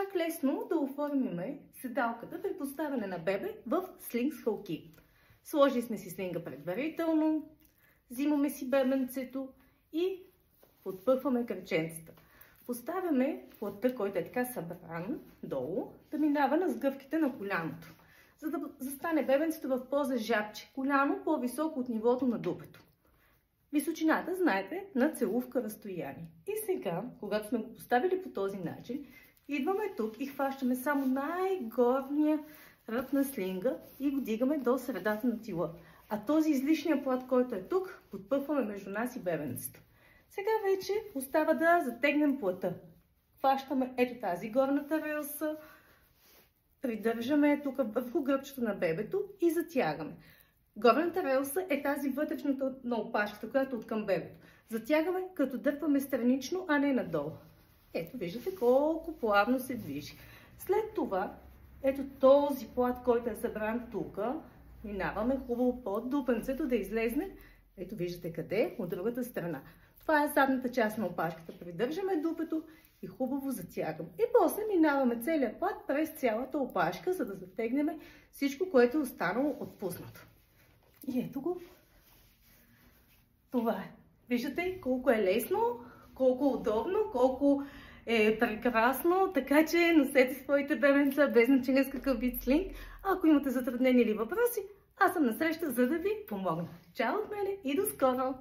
как лесно да оформим седалката при поставяне на бебе в слинг с хълки. Сложили сме си слинга предварително, взимаме си бебенцето и подпъхваме кръченцата. Поставяме плътта, който е така събран долу, да минава на сгъвките на коляното, за да застане бебенцето в поза жабче, коляно по-високо от нивото на дупето. Височината, знаете, на целувка разстояние. И сега, когато сме го поставили по този начин, идваме тук и хващаме само най-горния ръб на слинга и го дигаме до средата на тила. А този излишния плат, който е тук, подпъхваме между нас и бебенцето. Сега вече остава да затегнем плата. Хващаме ето тази горната релса, придържаме тук върху гръбчето на бебето и затягаме. Горната релса е тази вътрешната на опашката, която е от към бебето. Затягаме, като дърпаме странично, а не надолу. Ето, виждате колко плавно се движи. След това, ето този плат, който е събран тук, минаваме хубаво под дупенцето да излезне. Ето, виждате къде? От другата страна. Това е задната част на опашката. Придържаме дупето и хубаво затягаме. И после минаваме целият плат през цялата опашка, за да затегнем всичко, което е останало отпуснато. И ето го. Това е. Виждате колко е лесно, колко удобно, колко е прекрасно, така че носете своите бебенца без значение с какъв вид слинг. Ако имате затруднения или въпроси, аз съм насреща, за да ви помогна. Чао от мене и до скоро!